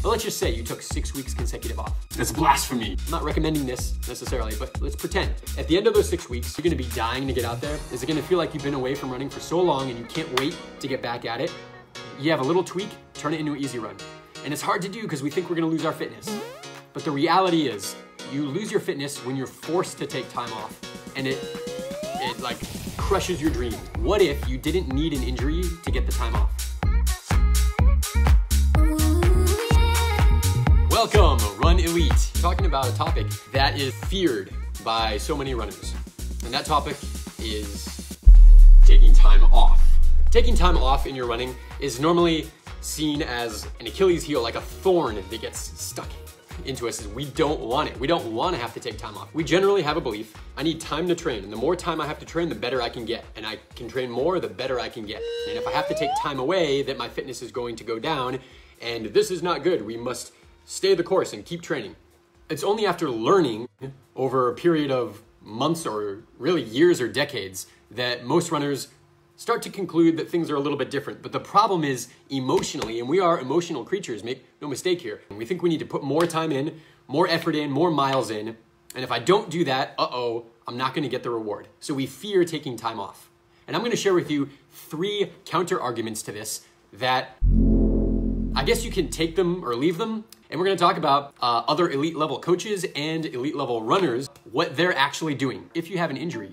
But let's just say you took 6 weeks consecutive off. That's blasphemy. I'm not recommending this necessarily, but let's pretend. At the end of those 6 weeks, you're gonna be dying to get out there. Is it gonna feel like you've been away from running for so long and you can't wait to get back at it? You have a little tweak, turn it into an easy run. And it's hard to do because we think we're gonna lose our fitness. But the reality is, you lose your fitness when you're forced to take time off, and it like crushes your dream. What if you didn't need an injury to get the time off? Welcome, Run Elite. Talking about a topic that is feared by so many runners. And that topic is taking time off. Taking time off in your running is normally seen as an Achilles heel, like a thorn that gets stuck into us. We don't want it. We don't want to have to take time off. We generally have a belief, I need time to train, and the more time I have to train, the better I can get. And I can train more, the better I can get. And if I have to take time away, that my fitness is going to go down, and this is not good. We must stay the course and keep training. It's only after learning over a period of months or really years or decades that most runners start to conclude that things are a little bit different. But the problem is emotionally, and we are emotional creatures, make no mistake here. And we think we need to put more time in, more effort in, more miles in. And if I don't do that, I'm not gonna get the reward. So we fear taking time off. And I'm gonna share with you 3 counter arguments to this that I guess you can take them or leave them. And we're gonna talk about other elite level coaches and elite level runners, what they're actually doing. If you have an injury,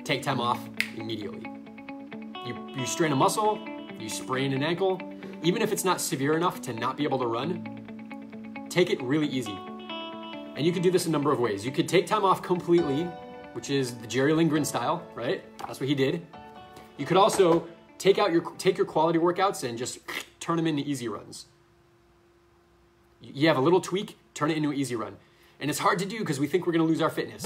take time off immediately. You strain a muscle, you sprain an ankle, even if it's not severe enough to not be able to run, take it really easy. And you can do this a number of ways. You could take time off completely, which is the Jerry Lindgren style, right? That's what he did. You could also take your quality workouts and just turn them into easy runs. You have a little tweak, turn it into an easy run. And it's hard to do because we think we're gonna lose our fitness.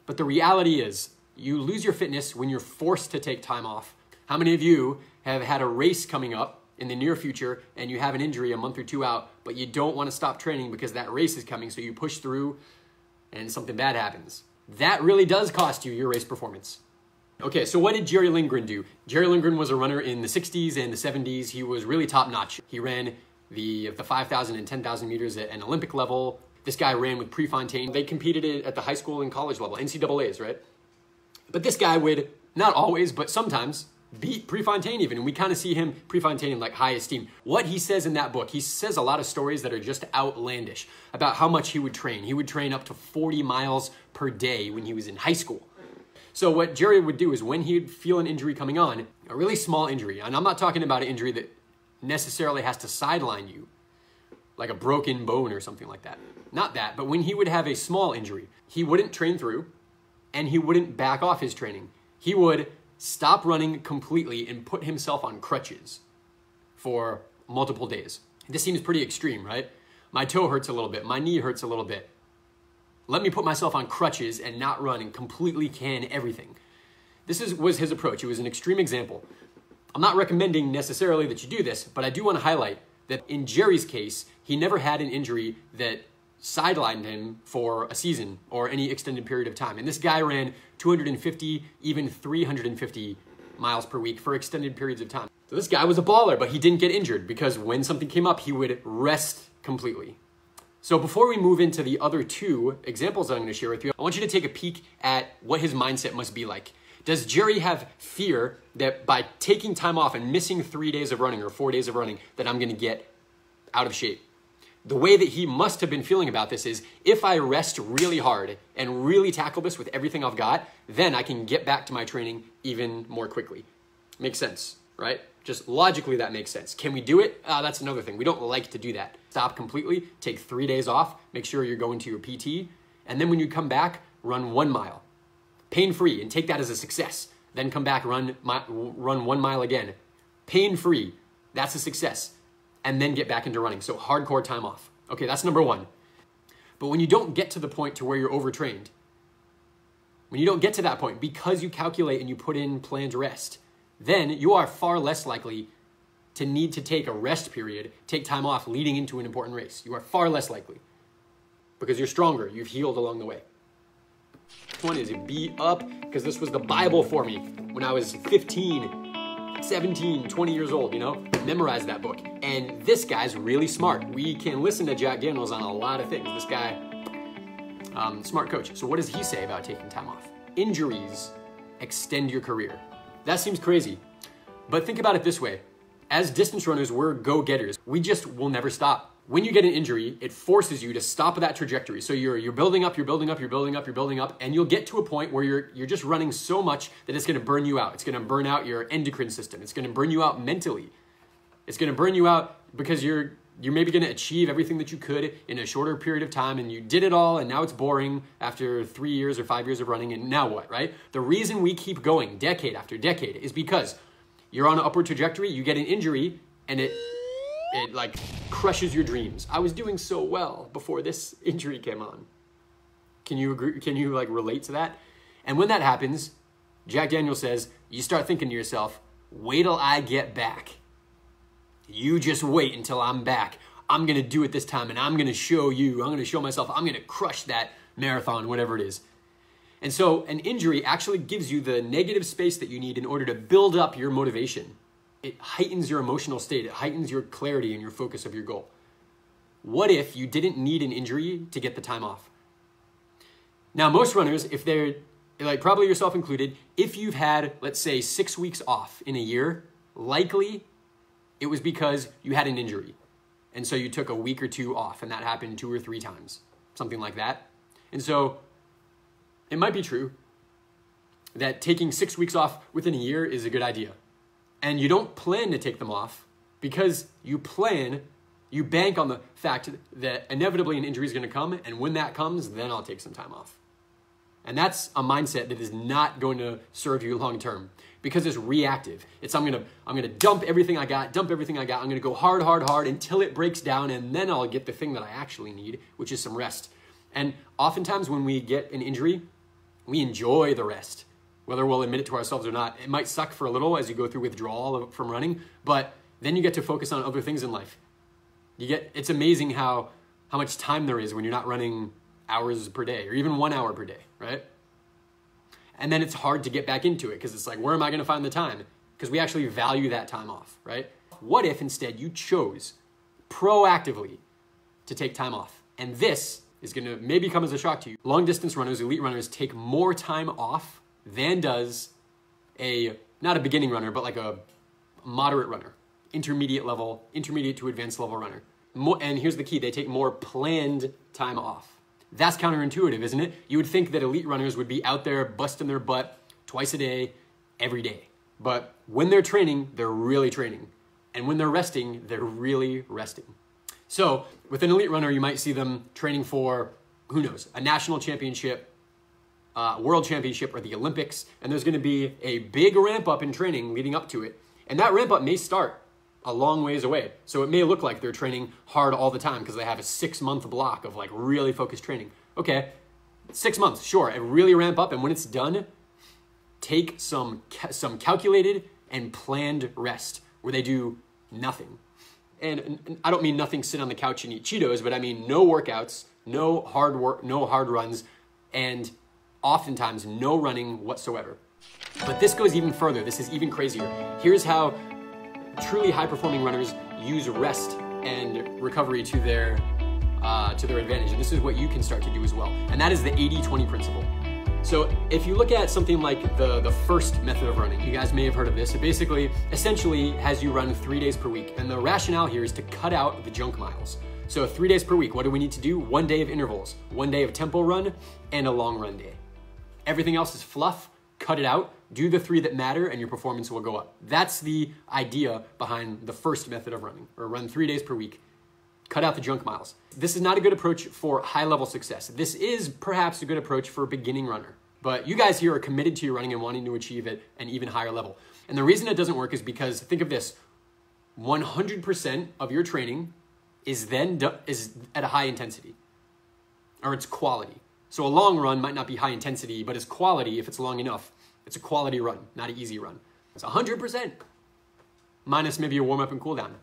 But the reality is, you lose your fitness when you're forced to take time off. How many of you have had a race coming up in the near future and you have an injury a month or 2 out, but you don't want to stop training because that race is coming, so you push through and something bad happens? That really does cost you your race performance. Okay, so what did Jerry Lindgren do? Jerry Lindgren was a runner in the 60s and the 70s. He was really top-notch. He ran the 5,000 and 10,000 meters at an Olympic level. This guy ran with Prefontaine. They competed at the high school and college level, NCAAs, right? But this guy would, not always, but sometimes, beat Prefontaine even, and we kind of see him, Prefontaine, in like high esteem. What he says in that book, he says a lot of stories that are just outlandish about how much he would train. He would train up to 40 miles per day when he was in high school. So what Jerry would do is when he'd feel an injury coming on, a really small injury, and I'm not talking about an injury that necessarily has to sideline you, like a broken bone or something like that. Not that, but when he would have a small injury, he wouldn't train through and he wouldn't back off his training. He would stop running completely and put himself on crutches for multiple days. This seems pretty extreme, right? My toe hurts a little bit, my knee hurts a little bit. Let me put myself on crutches and not run and completely can everything. This was his approach. It was an extreme example. I'm not recommending necessarily that you do this, but I do want to highlight that in Jerry's case, he never had an injury that sidelined him for a season or any extended period of time. And this guy ran 250, even 350 miles per week for extended periods of time. So this guy was a baller, but he didn't get injured because when something came up, he would rest completely. So before we move into the other 2 examples that I'm going to share with you, I want you to take a peek at what his mindset must be like. Does Jerry have fear that by taking time off and missing 3 days of running or 4 days of running, that I'm going to get out of shape? The way that he must have been feeling about this is, if I rest really hard and really tackle this with everything I've got, then I can get back to my training even more quickly. Makes sense, right? Just logically that makes sense. Can we do it? That's another thing. We don't like to do that. Stop completely, take 3 days off, make sure you're going to your PT, and then when you come back, run 1 mile. Pain-free, and take that as a success. Then come back, run 1 mile again. Pain-free, that's a success. And then get back into running. So hardcore time off. Okay, that's number 1. But when you don't get to the point to where you're overtrained, when you don't get to that point because you calculate and you put in planned rest, then you are far less likely to need to take a rest period, take time off leading into an important race. You are far less likely because you're stronger. You've healed along the way. One is be up, because this was the Bible for me when I was 15, 17, 20 years old, you know? Memorize that book. And this guy's really smart. We can listen to Jack Daniels on a lot of things. This guy, smart coach. So what does he say about taking time off? Injuries extend your career. That seems crazy. But think about it this way. As distance runners, we're go-getters. We just will never stop. When you get an injury, it forces you to stop that trajectory. So you're building up, you're building up, you're building up, you're building up, and you'll get to a point where you're just running so much that it's gonna burn you out. It's gonna burn out your endocrine system. It's gonna burn you out mentally. It's gonna burn you out because you're maybe gonna achieve everything that you could in a shorter period of time, and you did it all, and now it's boring after 3 years or 5 years of running, and now what, right? The reason we keep going decade after decade is because you're on an upward trajectory, you get an injury, and it like crushes your dreams. I was doing so well before this injury came on. Can you agree? Can you like relate to that? And when that happens, Jack Daniels says, you start thinking to yourself, wait till I get back. You just wait until I'm back. I'm gonna do it this time, and I'm gonna show you, I'm gonna show myself, I'm gonna crush that marathon, whatever it is. And so an injury actually gives you the negative space that you need in order to build up your motivation. It heightens your emotional state. It heightens your clarity and your focus of your goal. What if you didn't need an injury to get the time off? Now, most runners, if they're, like probably yourself included, if you've had, let's say, 6 weeks off in a year, likely it was because you had an injury. And so you took a week or two off, and that happened 2 or 3 times, something like that. And so it might be true that taking 6 weeks off within a year is a good idea. And you don't plan to take them off because you bank on the fact that inevitably an injury is going to come, and when that comes, then I'll take some time off. And that's a mindset that is not going to serve you long term because it's reactive. It's I'm gonna dump everything I got. I'm gonna go hard until it breaks down, and then I'll get the thing that I actually need, which is some rest. And oftentimes when we get an injury, we enjoy the rest. Whether we'll admit it to ourselves or not. It might suck for a little as you go through withdrawal from running, but then you get to focus on other things in life. It's amazing how much time there is when you're not running hours per day or even 1 hour per day, right? And then it's hard to get back into it because it's like, where am I gonna find the time? Because we actually value that time off, right? What if instead you chose proactively to take time off? And this is gonna maybe come as a shock to you. Long distance runners, elite runners take more time off than does not a beginning runner, but like a moderate runner, intermediate to advanced level runner. And here's the key, they take more planned time off. That's counterintuitive, isn't it? You would think that elite runners would be out there busting their butt twice a day, every day. But when they're training, they're really training. And when they're resting, they're really resting. So with an elite runner, you might see them training for, who knows, a national championship, world championship, or the Olympics, and there's gonna be a big ramp up in training leading up to it. And that ramp up may start a long ways away. So it may look like they're training hard all the time because they have a 6-month block of like really focused training. Okay, 6 months, sure, and really ramp up, and when it's done, take some calculated and planned rest where they do nothing. And I don't mean nothing, sit on the couch and eat Cheetos, but I mean no workouts, no hard work, no hard runs, and oftentimes no running whatsoever. But this goes even further. This is even crazier. Here's how truly high-performing runners use rest and recovery to their advantage. And this is what you can start to do as well. And that is the 80-20 principle. So if you look at something like the first method of running, you guys may have heard of this. It basically, essentially has you run 3 days per week. And the rationale here is to cut out the junk miles. So 3 days per week, what do we need to do? 1 day of intervals, 1 day of tempo run, and a long run day. Everything else is fluff, cut it out, do the 3 that matter, and your performance will go up. That's the idea behind the first method of running, or run 3 days per week. Cut out the junk miles. This is not a good approach for high-level success. This is perhaps a good approach for a beginning runner. But you guys here are committed to your running and wanting to achieve at an even higher level. And the reason it doesn't work is because, think of this, 100% of your training is at a high intensity, or it's quality. So a long run might not be high intensity, but it's quality if it's long enough. It's a quality run, not an easy run. It's 100%, minus maybe a warm-up and cool-down.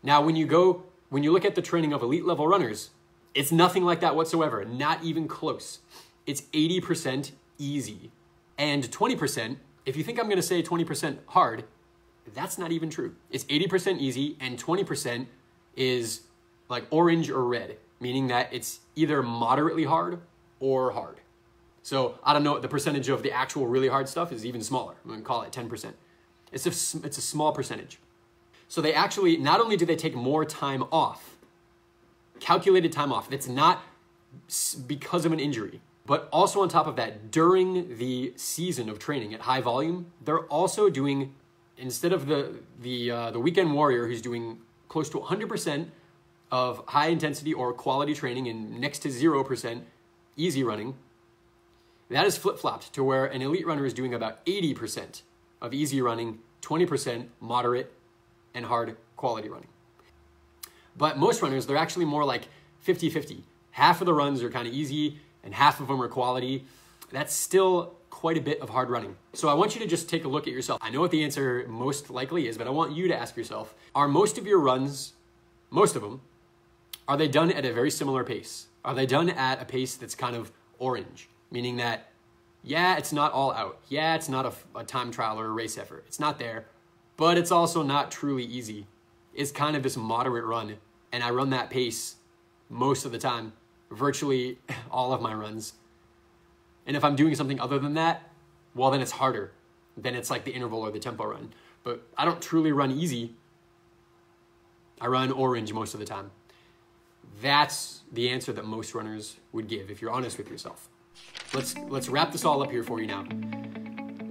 Now, when you look at the training of elite level runners, it's nothing like that whatsoever, not even close. It's 80% easy. And 20%, if you think I'm gonna say 20% hard, That's not even true. It's 80% easy and 20% is like orange or red, meaning that it's either moderately hard or hard. So I don't know, the percentage of the actual really hard stuff is even smaller. I'm gonna call it 10%. It's a small percentage. So they actually, not only do they take more time off, calculated time off, that's not because of an injury, but also on top of that, during the season of training at high volume, they're also doing, instead of the weekend warrior who's doing close to 100% of high intensity or quality training and next to 0% easy running, that is flip-flopped to where an elite runner is doing about 80% of easy running, 20% moderate and hard quality running. But most runners, they're actually more like 50-50. Half of the runs are kind of easy and half of them are quality. That's still quite a bit of hard running. So I want you to just take a look at yourself. I know what the answer most likely is, but I want you to ask yourself, are most of your runs, most of them, are they done at a very similar pace? Are they done at a pace that's kind of orange? Meaning that, yeah, it's not all out. Yeah, it's not a time trial or a race effort. It's not there, but it's also not truly easy. It's kind of this moderate run, and I run that pace most of the time, virtually all of my runs. And if I'm doing something other than that, well, then it's harder. Then it's like the interval or the tempo run. But I don't truly run easy. I run orange most of the time. That's the answer that most runners would give if you're honest with yourself. Let's wrap this all up here for you now.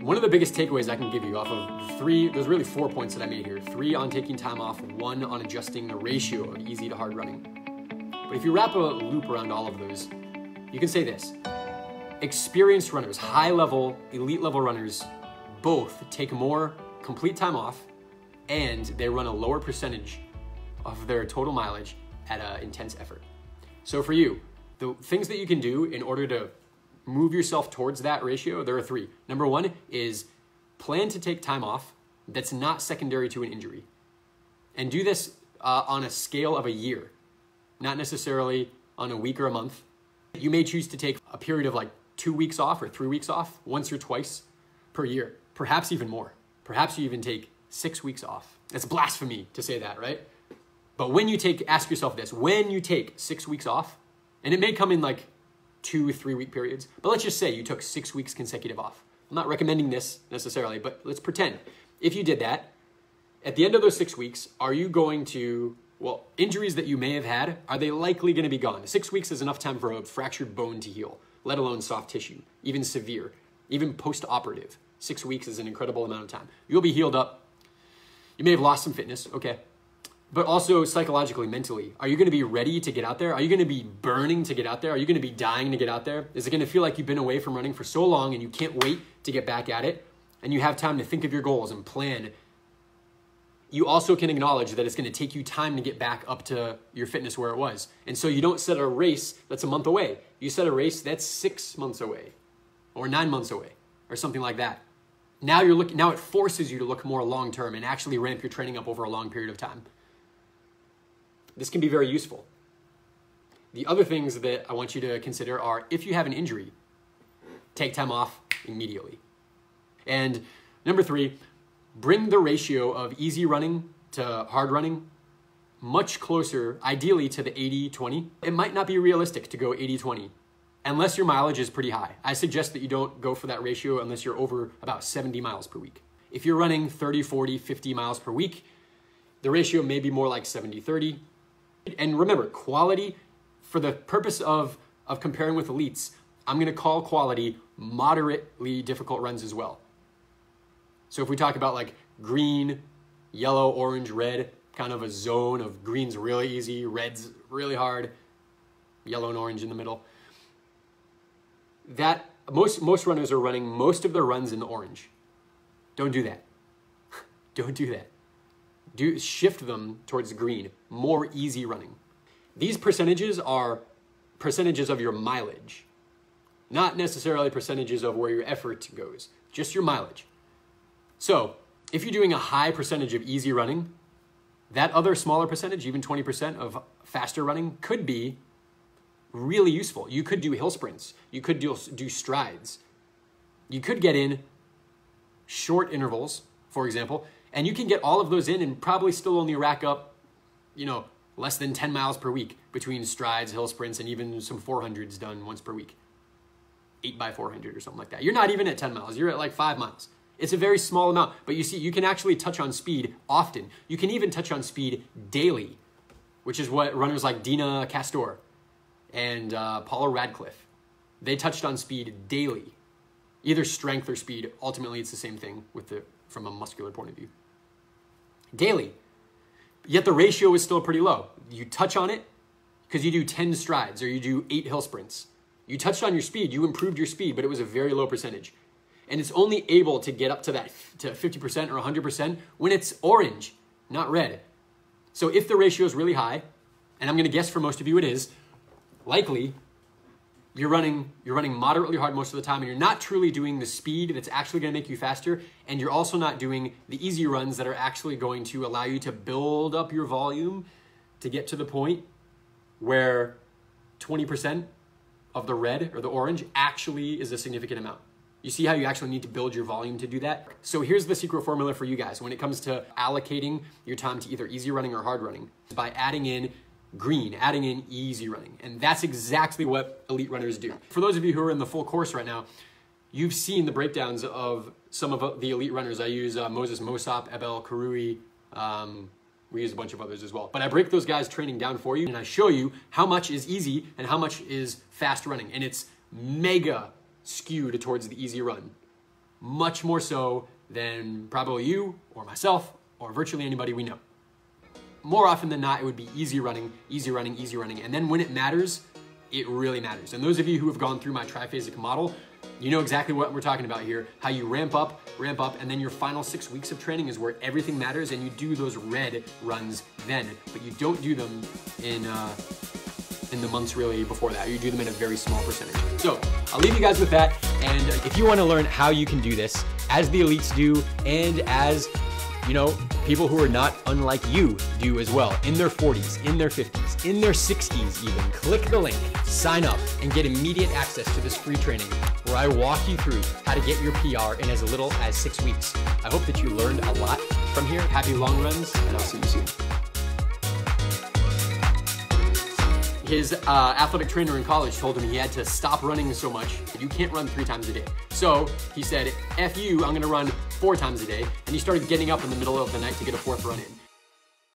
One of the biggest takeaways I can give you off of there's really 4 points that I made here. 3 on taking time off, 1 on adjusting the ratio of easy to hard running. But if you wrap a loop around all of those, you can say this. Experienced runners, high-level, elite-level runners, both take more complete time off and they run a lower percentage of their total mileage at an intense effort. So for you, the things that you can do in order to move yourself towards that ratio, there are 3. Number 1 is plan to take time off that's not secondary to an injury. And do this on a scale of a year, not necessarily on a week or a month. You may choose to take a period of like 2 weeks off or 3 weeks off once or twice per year, perhaps even more. Perhaps you even take 6 weeks off. It's blasphemy to say that, right? But when you ask yourself this, when you take 6 weeks off, and it may come in like 2 3 week periods, but let's just say you took 6 weeks consecutive off. I'm not recommending this necessarily, but let's pretend if you did that, at the end of those 6 weeks, are you going to, well, injuries that you may have had, are they likely going to be gone? 6 weeks is enough time for a fractured bone to heal, let alone soft tissue, even severe, even post-operative. 6 weeks is an incredible amount of time. You'll be healed up. You may have lost some fitness, okay. But also psychologically, mentally, are you going to be ready to get out there? Are you going to be burning to get out there? Are you going to be dying to get out there? Is it going to feel like you've been away from running for so long and you can't wait to get back at it? And you have time to think of your goals and plan. You also can acknowledge that it's going to take you time to get back up to your fitness where it was. And so you don't set a race that's a month away. You set a race that's 6 months away or 9 months away or something like that. Now it forces you to look more long-term and actually ramp your training up over a long period of time. This can be very useful. The other things that I want you to consider are if you have an injury, take time off immediately. And number 3, bring the ratio of easy running to hard running much closer, ideally to the 80-20. It might not be realistic to go 80-20 unless your mileage is pretty high. I suggest that you don't go for that ratio unless you're over about 70 miles per week. If you're running 30, 40, 50 miles per week, the ratio may be more like 70-30. And remember, quality, for the purpose of comparing with elites, I'm going to call quality moderately difficult runs as well. So if we talk about like green, yellow, orange, red, kind of a zone of green's really easy, red's really hard, yellow and orange in the middle. That most runners are running most of their runs in the orange. Don't do that. Don't do that. Shift them towards green, more easy running. These percentages are percentages of your mileage, not necessarily percentages of where your effort goes, just your mileage. So if you're doing a high percentage of easy running, that other smaller percentage, even 20% of faster running, could be really useful. You could do hill sprints. You could do strides. You could get in short intervals, for example, And you can get all of those in and probably still only rack up, you know, less than 10 miles per week between strides, hill sprints, and even some 400s done once per week. 8x400 or something like that. You're not even at 10 miles. You're at like 5 miles. It's a very small amount, but you see, you can actually touch on speed often. You can even touch on speed daily, which is what runners like Dina Castor and Paula Radcliffe, they touched on speed daily. Either strength or speed. Ultimately, it's the same thing from a muscular point of view. Daily. Yet the ratio is still pretty low. You touch on it because you do 10 strides or you do 8 hill sprints. You touched on your speed, you improved your speed, but it was a very low percentage. And it's only able to get up to that to 50% or 100% when it's orange, not red. So if the ratio is really high, and I'm going to guess for most of you it is, likely you're running moderately hard most of the time, and you're not truly doing the speed that's actually going to make you faster, and you're also not doing the easy runs that are actually going to allow you to build up your volume to get to the point where 20% of the red or the orange actually is a significant amount. You see how you actually need to build your volume to do that? So here's the secret formula for you guys when it comes to allocating your time to either easy running or hard running, by adding in green, adding in easy running. And that's exactly what elite runners do. For those of you who are in the full course right now, you've seen the breakdowns of some of the elite runners. I use Moses Mosop, Ebel Karui, we use a bunch of others as well. But I break those guys' training down for you, and I show you how much is easy and how much is fast running. And it's mega skewed towards the easy run. Much more so than probably you or myself or virtually anybody we know. More often than not, it would be easy running, easy running, easy running. And then when it matters, it really matters. And those of you who have gone through my triphasic model, you know exactly what we're talking about here, how you ramp up, and then your final 6 weeks of training is where everything matters, and you do those red runs then, but you don't do them in the months really before that. You do them in a very small percentage. So I'll leave you guys with that, and if you want to learn how you can do this, as the elites do, and as, you know, people who are not unlike you do as well, in their 40s, in their 50s, in their 60s even, click the link, sign up, and get immediate access to this free training where I walk you through how to get your PR in as little as 6 weeks. I hope that you learned a lot from here. Happy long runs, and I'll see you soon. His athletic trainer in college told him he had to stop running so much. You can't run 3 times a day. So he said, F you, I'm gonna run 4 times a day. And he started getting up in the middle of the night to get a 4th run in.